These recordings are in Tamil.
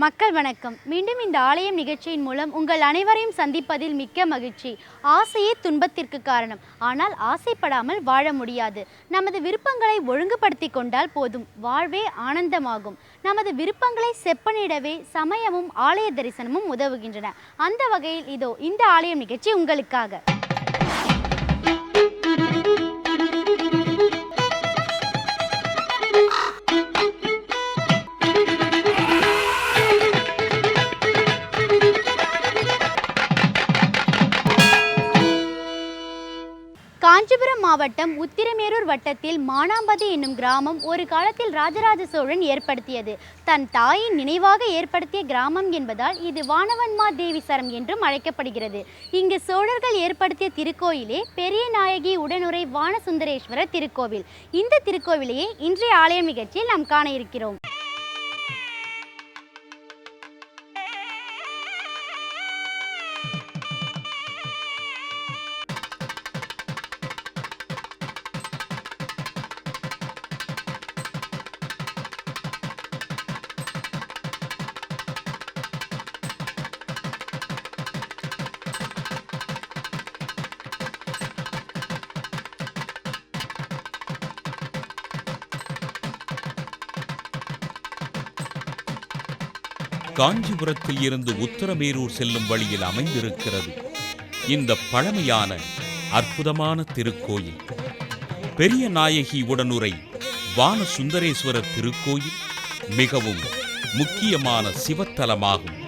மக்கள் வணக்கம். மீண்டும் இந்த ஆலயம் நிகழ்ச்சியின் மூலம் உங்கள் அனைவரையும் சந்திப்பதில் மிக்க மகிழ்ச்சி. ஆசையே துன்பத்திற்கு காரணம். ஆனால் ஆசைப்படாமல் வாழ முடியாது. நமது விருப்பங்களை ஒழுங்குபடுத்தி கொண்டால் போதும், வாழ்வே ஆனந்தமாகும். நமது விருப்பங்களை செப்பனிடவே சமயமும் ஆலய தரிசனமும் உதவுகின்றன. அந்த வகையில் இதோ இந்த ஆலயம் நிகழ்ச்சி உங்களுக்காக. காஞ்சிபுரம் மாவட்டம் உத்திரமேரூர் வட்டத்தில் மானாம்பதி என்னும் கிராமம் ஒரு காலத்தில் ராஜராஜ சோழன் ஏற்படுத்தியது. தன் தாயின் நினைவாக ஏற்படுத்திய கிராமம் என்பதால் இது வானவன்மா தேவி சரம் என்றும் அழைக்கப்படுகிறது. இங்கு சோழர்கள் ஏற்படுத்திய திருக்கோயிலே பெரிய நாயகி உடனுறை வானசுந்தரேஸ்வரர் திருக்கோவில். இந்த திருக்கோவிலையே இன்றைய ஆலயம் நிகழ்ச்சியில் நாம் காண இருக்கிறோம். காஞ்சிபுரத்தில் இருந்து உத்திரமேரூர் செல்லும் வழியில் அமைந்திருக்கிறது இந்த பழமையான அற்புதமான திருக்கோயில். பெரிய நாயகி உடனுறை வானசுந்தரேஸ்வரர் திருக்கோயில் மிகவும் முக்கியமான சிவத்தலமாகும்.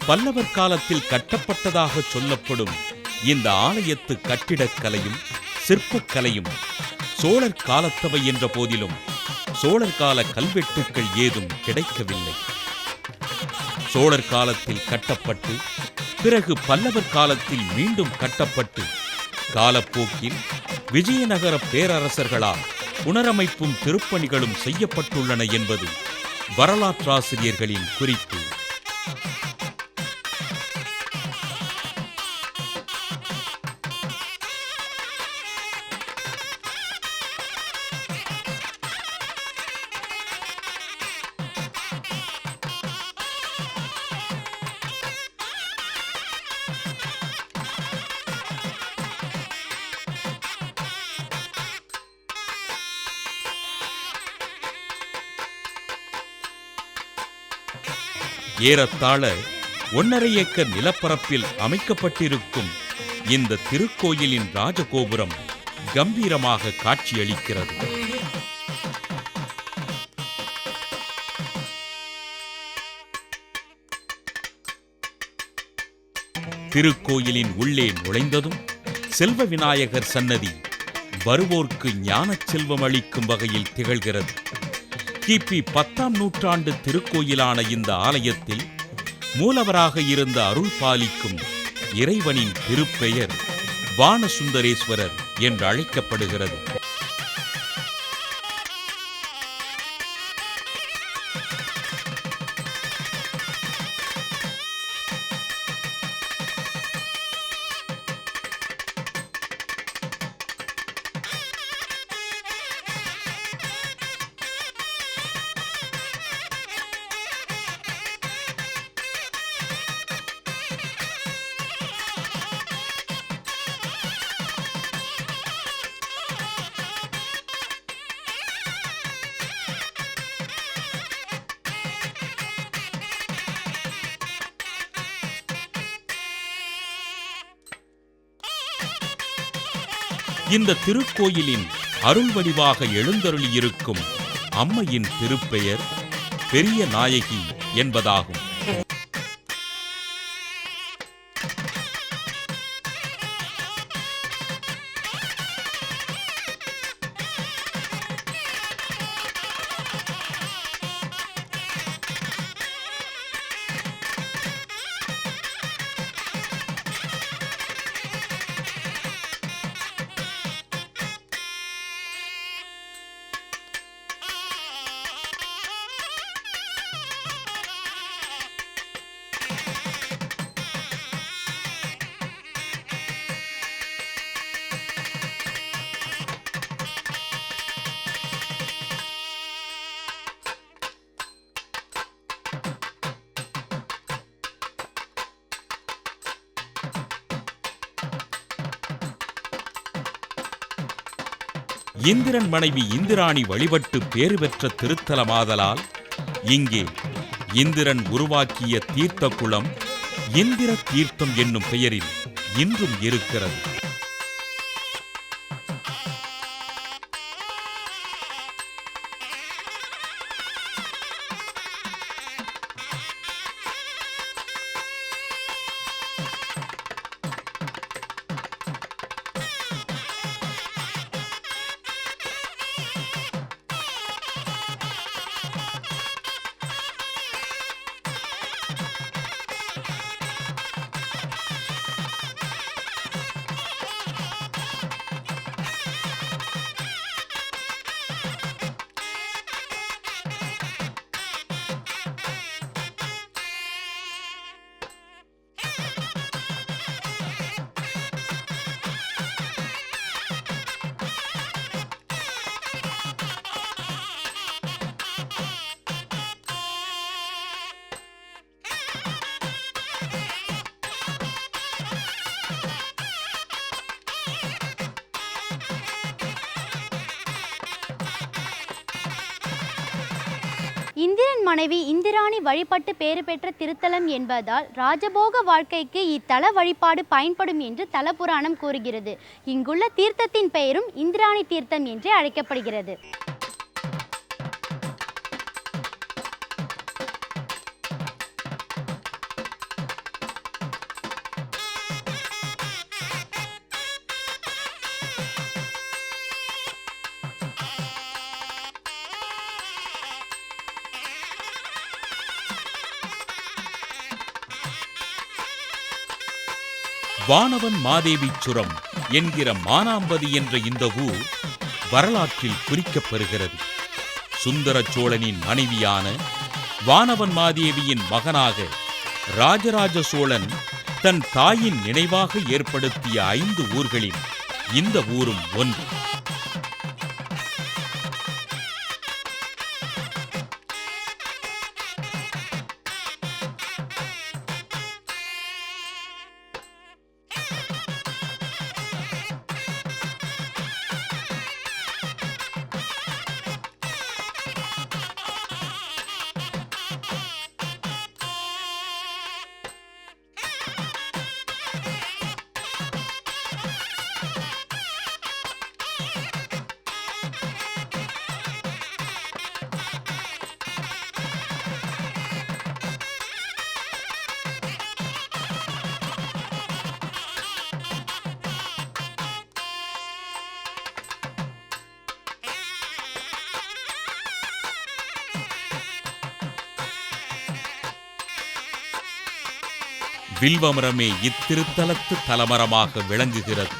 பல்லவர் காலத்தில் கட்டப்பட்டதாக சொல்லப்படும் இந்த ஆலயத்து கட்டிடக்கலையும் சிற்பக்கலையும் சோழர் காலத்தவை என்ற போதிலும் சோழர் கால கல்வெட்டுக்கள் ஏதும் கிடைக்கவில்லை. சோழர் காலத்தில் கட்டப்பட்டு பிறகு பல்லவர் காலத்தில் மீண்டும் கட்டப்பட்டு காலப்போக்கில் விஜயநகர பேரரசர்களால் புனரமைப்பும் திருப்பணிகளும் செய்யப்பட்டுள்ளன என்பது வரலாற்றாசிரியர்களின் குறிப்பு. ஏறத்தாழ 1.5 ஏக்கர் நிலப்பரப்பில் அமைக்கப்பட்டிருக்கும் இந்த திருக்கோயிலின் ராஜகோபுரம் கம்பீரமாக காட்சியளிக்கிறது. திருக்கோயிலின் உள்ளே நுழைந்ததும் செல்வ விநாயகர் சன்னதி வருவோர்க்கு ஞானச் செல்வம் அளிக்கும் வகையில் திகழ்கிறது. கிபி 10ஆம் நூற்றாண்டு திருக்கோயிலான இந்த ஆலயத்தில் மூலவராக இருந்த அருள் பாலிக்கும் இறைவனின் திருப்பெயர் வானசுந்தரேஸ்வரர் என்று அழைக்கப்படுகிறது. இந்த திருக்கோயிலின் அருள் வடிவாக எழுந்தருளியிருக்கும் அம்மையின் திருப்பெயர் பெரிய நாயகி என்பதாகும். இந்திரன் மனைவி இந்திராணி வழிபட்டு பேறு பெற்ற திருத்தலமாதலால் இங்கே இந்திரன் உருவாக்கிய தீர்த்த குளம் இந்திர தீர்த்தம் என்னும் பெயரில் இன்றும் இருக்கிறது. இந்திரன் மனைவி இந்திராணி வழிபட்டு பேறு பெற்ற திருத்தலம் என்பதால் ராஜபோக வாழ்க்கைக்கு இத்தல வழிபாடு பயன்படும் என்று தலபுராணம் கூறுகிறது. இங்குள்ள தீர்த்தத்தின் பெயரும் இந்திராணி தீர்த்தம் என்றே அழைக்கப்படுகிறது. வானவன் மாதேவிச்சுரம் என்கிற மானாம்பதி என்ற இந்த ஊர் வரலாற்றில் குறிக்கப்பெறுகிறது. சுந்தர சோழனின் மனைவியான வானவன் மாதேவியின் மகனாக ராஜராஜ சோழன் தன் தாயின் நினைவாக ஏற்படுத்திய 5 ஊர்களில் இந்த ஊரும் ஒன்று. வில்வமரமே இத்திருத்தலத்து தலமரமாக விளங்குகிறது.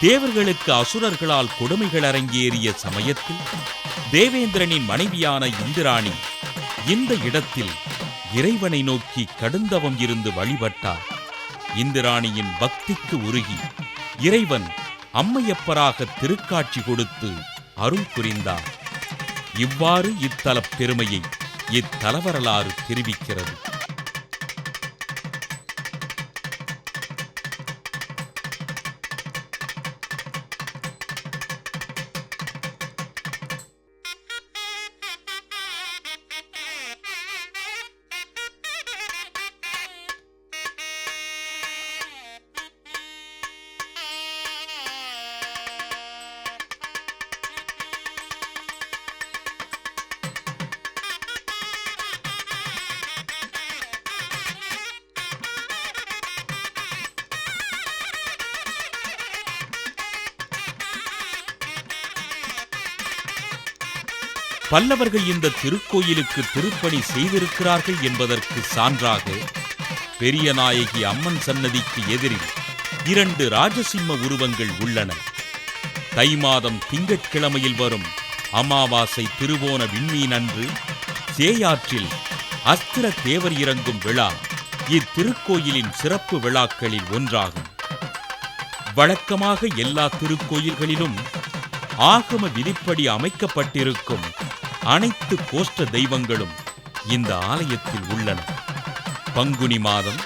தேவர்களுக்கு அசுரர்களால் கொடுமைகள் அரங்கேறிய சமயத்தில் தேவேந்திரனின் மனைவியான இந்திராணி இந்த இடத்தில் இறைவனை நோக்கி கடுந்தவம் இருந்து வழிபட்டார். இந்திராணியின் பக்திக்கு உருகி இறைவன் அம்மையப்பராக திருக்காட்சி கொடுத்து அருள் புரிந்தார். இவ்வாறு இத்தலப் பெருமையை இத்தலவரலாறு தெரிவிக்கிறது. பல்லவர்கள் இந்த திருக்கோயிலுக்கு திருப்பணி செய்திருக்கிறார்கள் என்பதற்கு சான்றாக பெரியநாயகி அம்மன் சன்னதிக்கு எதிரில் 2 ராஜசிம்ம உருவங்கள் உள்ளன. தை மாதம் திங்கட்கிழமையில் வரும் அமாவாசை திருவோண விண்மீன் அன்று சேயாற்றில் அஸ்திர தேவர் இறங்கும் விழா இத்திருக்கோயிலின் சிறப்பு விழாக்களில் ஒன்றாகும். வழக்கமாக எல்லா திருக்கோயில்களிலும் ஆகம விதிப்படி அமைக்கப்பட்டிருக்கும் அனைத்து கோஷ்ட தெய்வங்களும் இந்த ஆலயத்தில் உள்ளன. பங்குனி மாதம்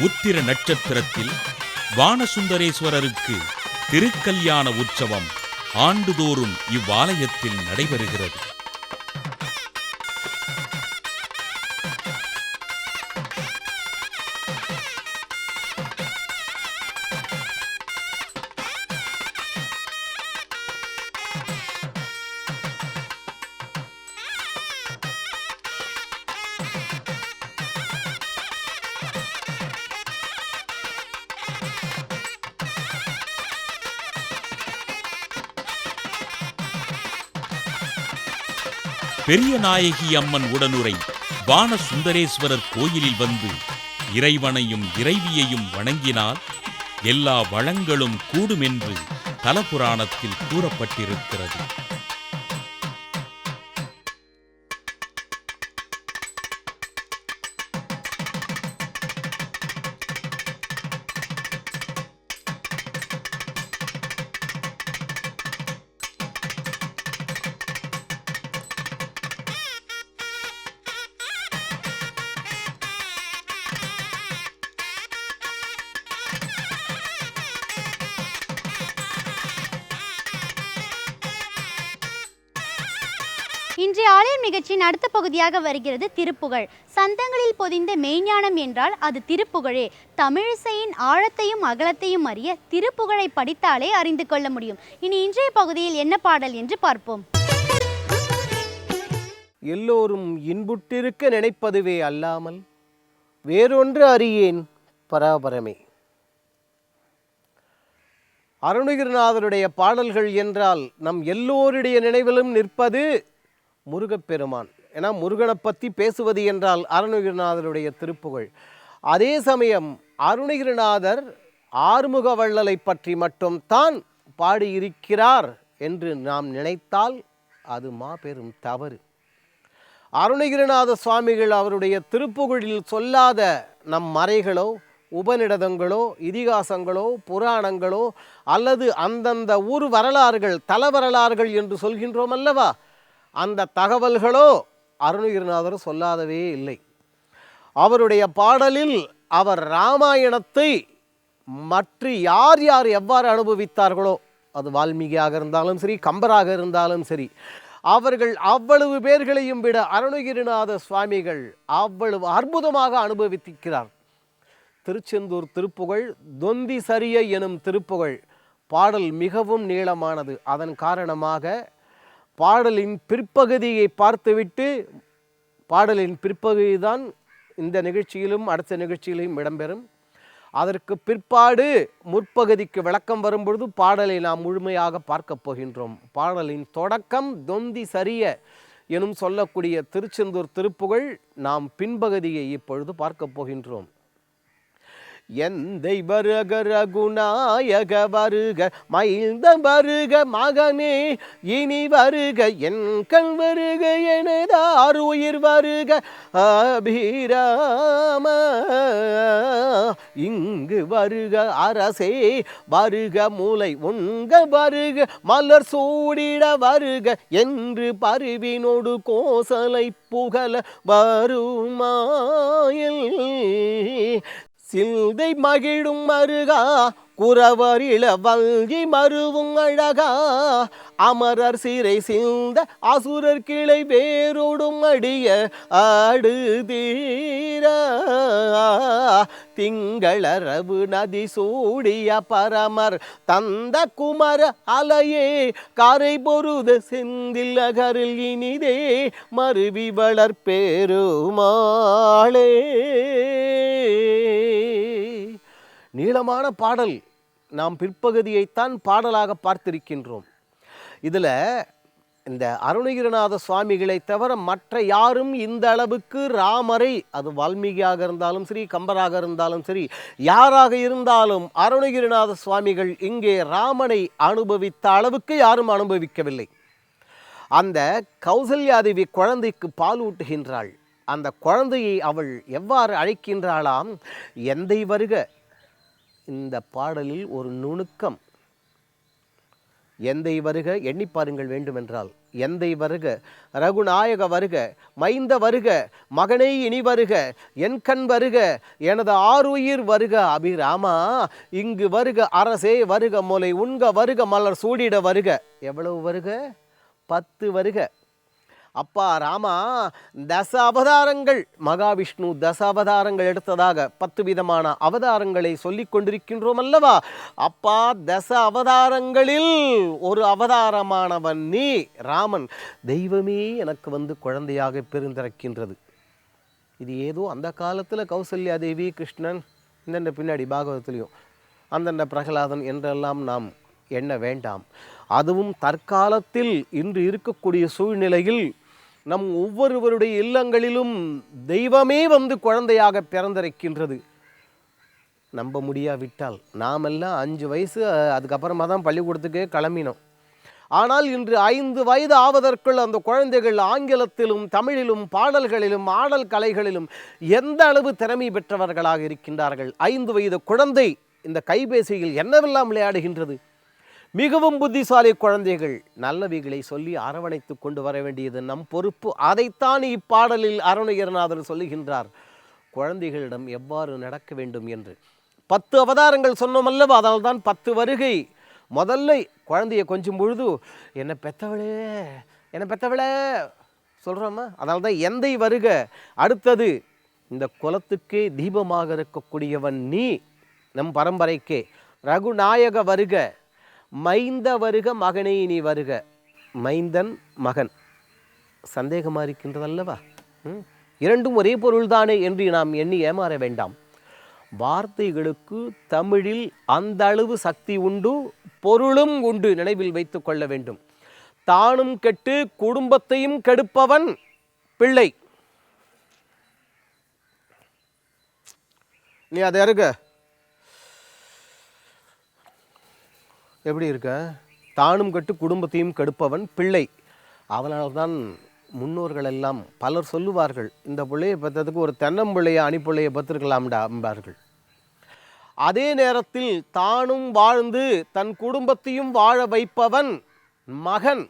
உத்திர நட்சத்திரத்தில் வானசுந்தரேஸ்வரருக்கு திருக்கல்யாண உற்சவம் ஆண்டுதோறும் இவ்வாலயத்தில் நடைபெறுகிறது. பெரியநாயகி அம்மன் உடனுரை வானசுந்தரேஸ்வரர் கோயிலில் வந்து இறைவனையும் இறைவியையும் வணங்கினால் எல்லா வளங்களும் கூடுமென்று தலபுராணத்தில் கூறப்பட்டிருக்கிறது. இன்றைய ஆலயம் நிகழ்ச்சியின் அடுத்த பகுதியாக வருகிறது திருப்புகழ். சந்தங்களில் பொதிந்த மெய்ஞானம் என்றால் அது திருப்புகழே. தமிழிசையின் ஆழத்தையும் அகலத்தையும் அறிய திருப்புகழை படித்தாலே அறிந்து கொள்ள முடியும். இனி இன்றைய பகுதியில் என்ன பாடல் என்று பார்ப்போம். எல்லோரும் இன்புற்றிருக்க நினைப்பதுவே அல்லாமல் வேறொன்று அறியேன் பராபரமே. அருணகிரிநாதருடைய பாடல்கள் என்றால் நம் எல்லோருடைய நினைவிலும் நிற்பது முருகப்பெருமான். ஏன்னா முருகனை பற்றி பேசுவது என்றால் அருணகிரிநாதருடைய திருப்புகழ். அதே சமயம் அருணகிரிநாதர் ஆறுமுக வள்ளலை பற்றி மட்டும் தான் பாடியிருக்கிறார் என்று நாம் நினைத்தால் அது மாபெரும் தவறு. அருணகிரிநாத சுவாமிகள் அவருடைய திருப்புகழில் சொல்லாத நம் மறைகளோ உபநிடதங்களோ இதிகாசங்களோ புராணங்களோ அல்லது அந்தந்த ஊர் வரலாறுகள் தல வரலாறுகள் என்று சொல்கின்றோம் அல்லவா, அந்த தகவல்களோ அருணகிரிநாதர் சொல்லாதவே இல்லை. அவருடைய பாடலில் அவர் இராமாயணத்தை மற்ற யார் யார் எவ்வாறு அனுபவித்தார்களோ, அது வால்மீகியாக இருந்தாலும் சரி கம்பராக இருந்தாலும் சரி, அவர்கள் அவ்வளவு பேர்களையும் விட அருணகிரிநாத சுவாமிகள் அவ்வளவு அற்புதமாக அனுபவித்திருக்கிறார். திருச்செந்தூர் திருப்புகழ் தொந்தி சரிய எனும் திருப்புகழ் பாடல் மிகவும் நீளமானது. அதன் காரணமாக பாடலின் பிற்பகுதியை பார்த்துவிட்டு, பாடலின் பிற்பகுதி தான் இந்த நிகழ்ச்சியிலும் அடுத்த நிகழ்ச்சியிலும் இடம்பெறும். அதற்கு பிற்பாடு முற்பகுதிக்கு விளக்கம் வரும்பொழுது பாடலை நாம் முழுமையாக பார்க்க போகின்றோம். பாடலின் தொடக்கம் தொந்தி சரிய எனும் சொல்லக்கூடிய திருச்செந்தூர் திருப்புகழ் நாம் பின்பகுதியை இப்பொழுது பார்க்க போகின்றோம். எந்தை வருக ரகுநாயக வருக மகிழ்ந்த வருக மகனே இனி வருக என் கண் வருக எனதார் உயிர் வருக அபிராம இங்கு வருக அரசே வருக மூலை உங்க வருக மலர் சூடிட வருக என்று பருவினோடு கோசலை புகழ வருமாயில் சிந்தை மகிழும் மருகா குறவரிள வல்கி மருவும் அழகா அமரர் சிறை சிந்த அசுரர் கிளை வேரோடும் அடிய ஆடு தீர திங்களரவு நதி சூடிய பரமர் தந்த குமர அலையே கரை பொருத செந்தில் நகரில் இனிதே மருவி வளர்பெருமாளே. நீளமான பாடல். நாம் பிற்பகுதியைத்தான் பாடலாக பார்த்திருக்கின்றோம். இதில் இந்த அருணகிரிநாத சுவாமிகளை தவிர மற்ற யாரும் இந்த அளவுக்கு ராமரை, அது வால்மீகியாக இருந்தாலும் சரி, கம்பராக இருந்தாலும் சரி, யாராக இருந்தாலும் அருணகிரிநாத சுவாமிகள் இங்கே ராமனை அனுபவித்த அளவுக்கு யாரும் அனுபவிக்கவில்லை. அந்த கௌசல்யாதேவி குழந்தைக்கு பால் ஊட்டுகின்றாள். அந்த குழந்தையை அவள் எவ்வாறு அழைக்கின்றாளாம்? எந்தை வருக. இந்த பாடலில் ஒரு நுணுக்கம். எந்தை வருக, எண்ணி பாருங்கள் வேண்டுமென்றால். எந்தை வருக, ரகுநாயக வருக, மைந்த வருக, மகனை இனி வருக, என் கண் வருக, எனது ஆருயிர் வருக அபிராமா, இங்கு வருக அரசே வருக, முலை உண்க வருக, மலர் சூடிட வருக. எவ்வளவு வருக? 10 வருக. அப்பா ராமா, தச அவதாரங்கள், மகாவிஷ்ணு தச அவதாரங்கள் எடுத்ததாக 10 விதமான அவதாரங்களை சொல்லிக் கொண்டிருக்கின்றோம் அல்லவா? அப்பா, தச அவதாரங்களில் ஒரு அவதாரமானவன் நீ ராமன். தெய்வமே எனக்கு வந்து குழந்தையாக பெருந்திறக்கின்றது. இது ஏதோ அந்த காலத்தில் கௌசல்யாதேவி, கிருஷ்ணன், இந்தண்ட பின்னாடி பாகவதத்திலையும் அந்தண்ட பிரகலாதன் என்றெல்லாம் நாம் எண்ண வேண்டாம். அதுவும் தற்காலத்தில் இன்று இருக்கக்கூடிய சூழ்நிலையில் நம் ஒவ்வொருவருடைய இல்லங்களிலும் தெய்வமே வந்து குழந்தையாக பிறந்திருக்கின்றது. நம்ப முடியாவிட்டால் நாமெல்லாம் 5 வயசு அதுக்கப்புறமா தான் பள்ளிக்கூடத்துக்கே கிளம்பினோம். ஆனால் இன்று 5 வயது ஆவதற்குள் அந்த குழந்தைகள் ஆங்கிலத்திலும் தமிழிலும் பாடல்களிலும் ஆடல் கலைகளிலும் எந்த அளவு திறமை பெற்றவர்களாக இருக்கின்றார்கள். 5 வயது குழந்தை இந்த கைபேசியில் என்னவெல்லாம் விளையாடுகின்றது. மிகவும் புத்திசாலி குழந்தைகள். நல்லவைகளை சொல்லி அரவணைத்து கொண்டு வர வேண்டியது நம் பொறுப்பு. அதைத்தான் இப்பாடலில் அருணகிரிநாதர் சொல்லுகின்றார், குழந்தைகளிடம் எவ்வாறு நடக்க வேண்டும் என்று. 10 அவதாரங்கள் சொன்னோம் அல்லவா? அதனால் தான் 10 வருகை. முதல்ல குழந்தைய கொஞ்சம் பொழுது என்னை பெத்தவளே சொல்கிறோமா? அதனால தான் எந்தை வருக. அடுத்தது, இந்த குலத்துக்கே தீபமாக இருக்கக்கூடியவன் நீ, நம் பரம்பரைக்கே. ரகுநாயக வருக, மைந்த வருக, மகனை இனி வருக. மைந்தன், மகன், சந்தேகமாக இருக்கின்றதல்லவா? இரண்டும் ஒரே பொருள்தானே என்று நாம் எண்ணி ஏமாற வேண்டாம். வார்த்தைகளுக்கு தமிழில் அந்த அளவு சக்தி உண்டு, பொருளும் உண்டு, நினைவில் வைத்து கொள்ள வேண்டும். தானும் கெட்டு குடும்பத்தையும் கெடுப்பவன் பிள்ளை. நீ அதை இருக்க எப்படி இருக்க? தானும் கெட்டு குடும்பத்தையும் கெடுப்பவன் பிள்ளை. அவனால்தான் முன்னோர்கள் எல்லாம் பலர் சொல்லுவார்கள், இந்த பிள்ளையை பெற்றதுக்கு ஒரு தென்னம்பிள்ளையை அணிப்பிள்ளையை பெற்றிருக்கலாம்டா என்பார்கள். அதே நேரத்தில் தானும் வாழ்ந்து தன் குடும்பத்தையும் வாழ வைப்பவன் மகன்.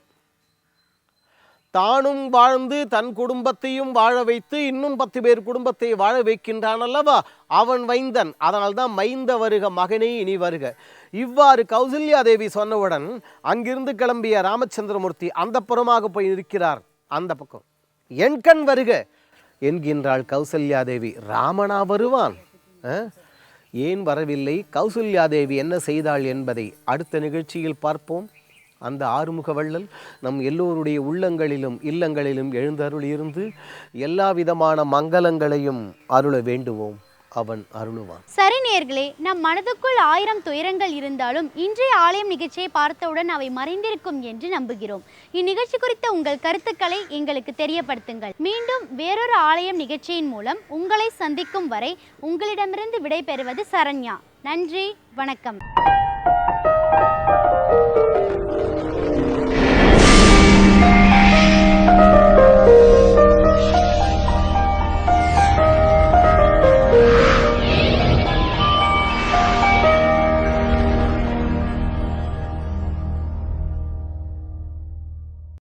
தானும் வாழ்ந்து தன் குடும்பத்தையும் வாழ வைத்து இன்னும் 10 பேர் குடும்பத்தை வாழ வைக்கின்றான் அல்லவா, அவன் மைந்தன். அதனால்தான் மைந்த வருக, மகனே இனி வருக. இவ்வாறு கௌசல்யாதேவி சொன்னவுடன் அங்கிருந்து கிளம்பிய ராமச்சந்திரமூர்த்தி அந்த புறமாக போய் இருக்கிறார். அந்த பக்கம் என் கண் வருக என்கின்றாள் கௌசல்யாதேவி. ராமனா வருவான்? ஏன் வரவில்லை? கௌசல்யாதேவி என்ன செய்தாள் என்பதை அடுத்த நிகழ்ச்சியில் பார்ப்போம். அந்த ஆறுமுக வள்ளல் நம் எல்லோருடைய உள்ளங்களிலும் இல்லங்களிலும் எழுந்தருள் இருந்து எல்லா விதமான மங்களங்களையும் அருள வேண்டுவோம். அவன் அருளுவான். சரி நேயர்களே, நம் மனதுக்குள் 1000 துயரங்கள் இருந்தாலும் இன்றைய ஆலயம் நிகழ்ச்சியை பார்த்தவுடன் அவை மறைந்திருக்கும் என்று நம்புகிறோம். இந்நிகழ்ச்சி குறித்த உங்கள் கருத்துக்களை எங்களுக்கு தெரியப்படுத்துங்கள். மீண்டும் வேறொரு ஆலயம் நிகழ்ச்சியின் மூலம் உங்களை சந்திக்கும் வரை உங்களிடமிருந்து விடை பெறுவது சரண்யா. நன்றி, வணக்கம்.